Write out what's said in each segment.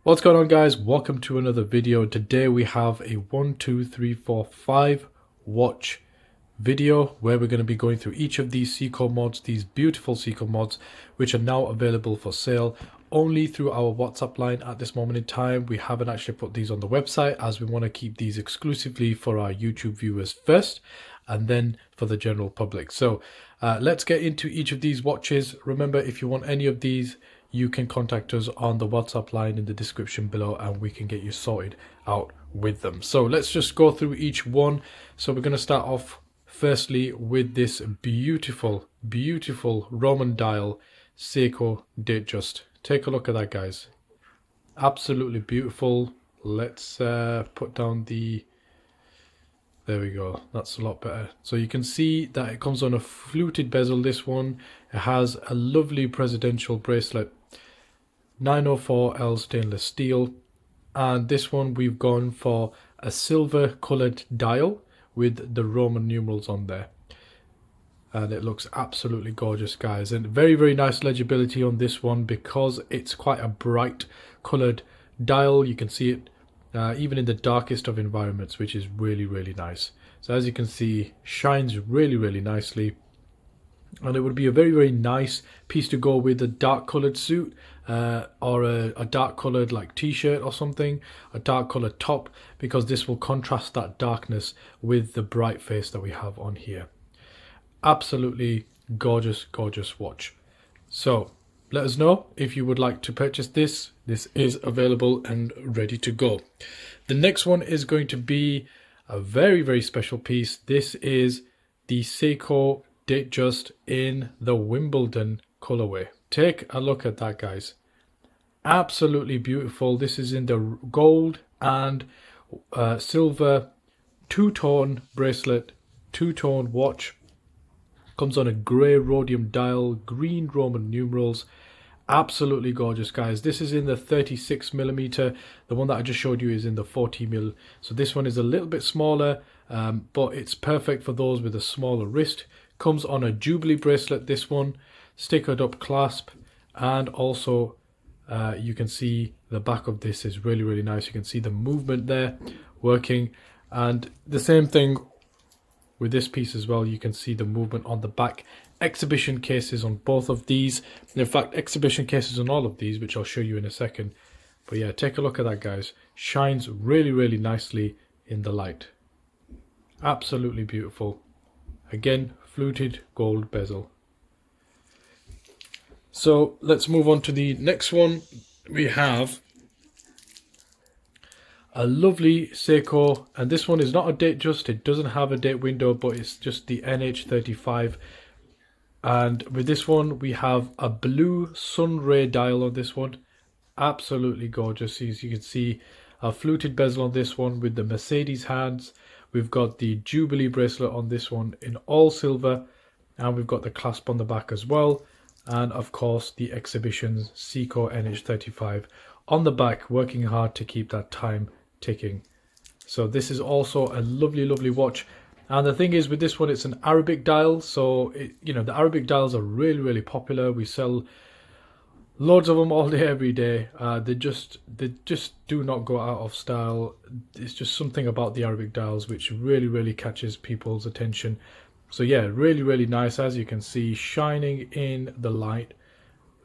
What's going on, guys? Welcome to another video. Today we have a 1 2 3 4 5 watch video where we're going to be going through each of these Seiko mods, these beautiful Seiko mods, which are now available for sale only through our WhatsApp line at this moment in time. We haven't actually put these on the website as we want to keep these exclusively for our YouTube viewers first and then for the general public. So let's get into each of these watches. Remember, if you want any of these, you can contact us on the WhatsApp line in the description below and we can get you sorted out with them. So let's just go through each one. So we're going to start off firstly with this beautiful Roman dial Seiko Datejust. Take a look at that, guys. Absolutely beautiful. Let's put down the... There we go. That's a lot better. So you can see that it comes on a fluted bezel, this one. It has a lovely presidential bracelet. 904L stainless steel. And this one we've gone for a silver colored dial with the Roman numerals on there. And it looks absolutely gorgeous, guys. And very nice legibility on this one because it's quite a bright colored dial. You can see it even in the darkest of environments, which is really nice. So as you can see, shines really nicely, and it would be a very nice piece to go with a dark colored suit or a dark colored like t-shirt or something, a dark colored top, because this will contrast that darkness with the bright face that we have on here. Absolutely gorgeous watch. So let us know if you would like to purchase this. This is available and ready to go. The next one is going to be a very special piece. This is the Seiko Datejust in the Wimbledon colorway. Take a look at that, guys. Absolutely beautiful. This is in the gold and silver two-tone bracelet, two-tone watch. Comes on a grey rhodium dial, green Roman numerals. Absolutely gorgeous, guys. This is in the 36mm. The one that I just showed you is in the 40mm. So this one is a little bit smaller, but it's perfect for those with a smaller wrist. Comes on a Jubilee bracelet, this one. Stickered up clasp. And also you can see the back of this is really nice. You can see the movement there working. And the same thing with this piece as well. You can see the movement on the back. Exhibition cases on both of these. In fact, exhibition cases on all of these, which I'll show you in a second. But yeah, take a look at that, guys. Shines really nicely in the light. Absolutely beautiful. Again, fluted gold bezel. So let's move on to the next one. We have a lovely Seiko, and this one is not a Datejust. It doesn't have a date window, but it's just the NH35. And with this one, we have a blue sun ray dial on this one. Absolutely gorgeous. As you can see, a fluted bezel on this one with the Mercedes hands. We've got the Jubilee bracelet on this one in all silver. And we've got the clasp on the back as well. And of course, the exhibition Seiko NH35 on the back, working hard to keep that time ticking. So this is also a lovely watch. And the thing is, with this one, it's an Arabic dial. So the Arabic dials are really popular. We sell loads of them all day, every day. They just do not go out of style. It's just something about the Arabic dials which really catches people's attention. So yeah, really nice. As you can see, shining in the light.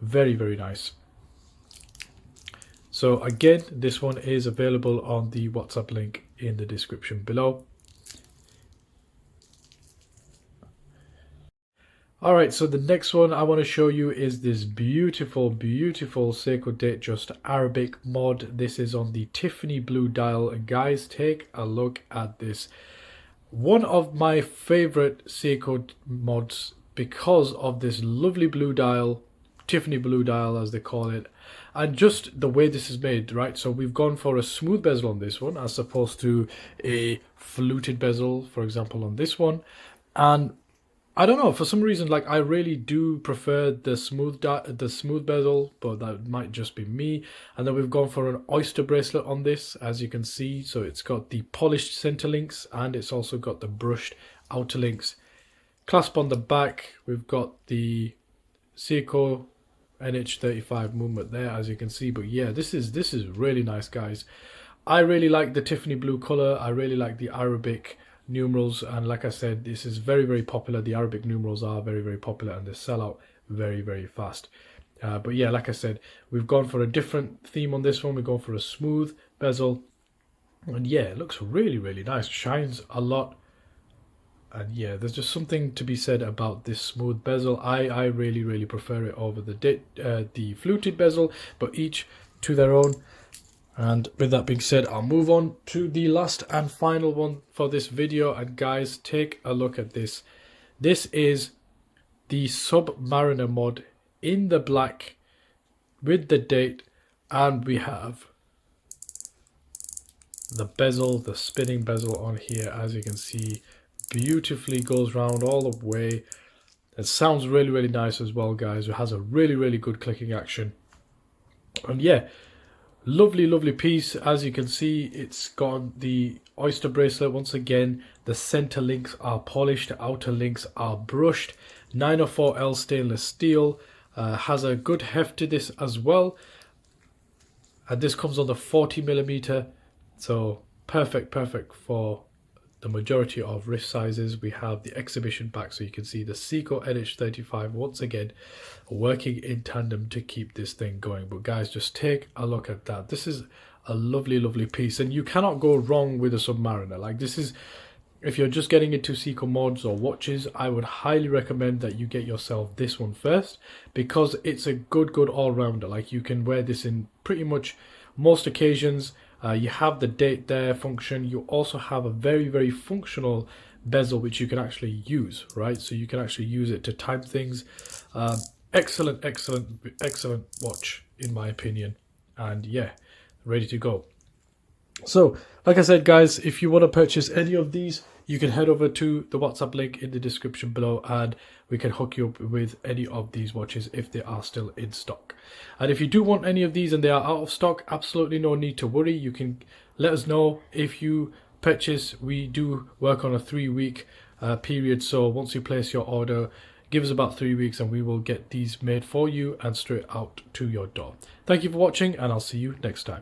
Very nice. So again, this one is available on the WhatsApp link in the description below. Alright, so the next one I want to show you is this beautiful Seiko Datejust Arabic mod. This is on the Tiffany blue dial. And guys, take a look at this. One of my favorite Seiko mods because of this lovely blue dial, Tiffany blue dial as they call it, and just the way this is made, right? So we've gone for a smooth bezel on this one as opposed to a fluted bezel, for example, on this one. And I don't know, for some reason, like, I really do prefer the smooth bezel, but that might just be me. And then we've gone for an oyster bracelet on this, as you can see. So it's got the polished center links and it's also got the brushed outer links. Clasp on the back, we've got the Seiko NH35 movement there, as you can see. But yeah, this is really nice, guys. I really like the Tiffany blue color. I really like the Arabic numerals, and like I said, this is very, very popular. The Arabic numerals are very, very popular, and they sell out very, very fast. But yeah, like I said, we've gone for a different theme on this one. We've gone for a smooth bezel, and yeah, it looks really, really nice. Shines a lot. And yeah, there's just something to be said about this smooth bezel. I really, really prefer it over the fluted bezel, but each to their own. And with that being said, I'll move on to the last and final one for this video. And guys, take a look at this. This is the Submariner mod in the black with the date, and we have the bezel, the spinning bezel on here, as you can see, beautifully goes round all the way. It sounds really, really nice as well, guys. It has a really, really good clicking action. And yeah, lovely, lovely piece. As you can see, it's got the oyster bracelet once again. The center links are polished, the outer links are brushed. 904L stainless steel. Has a good heft to this as well. And this comes on the 40mm. So perfect for the majority of wrist sizes. We have the exhibition back, so you can see the Seiko NH35 once again working in tandem to keep this thing going. But guys, just take a look at that. This is a lovely, lovely piece, and you cannot go wrong with a Submariner. Like, this is, if you're just getting into Seiko mods or watches, I would highly recommend that you get yourself this one first, because it's a good all-rounder. Like, you can wear this in pretty much most occasions. You have the date there function. You also have a very, very functional bezel which you can actually use, right? So you can actually use it to time things. Excellent watch in my opinion, and yeah, ready to go. So like I said, guys, if you want to purchase any of these, you can head over to the WhatsApp link in the description below, and we can hook you up with any of these watches if they are still in stock. And if you do want any of these and they are out of stock, absolutely no need to worry. You can let us know if you purchase. We do work on a 3-week period, so once you place your order, give us about 3 weeks and we will get these made for you and straight out to your door. Thank you for watching, and I'll see you next time.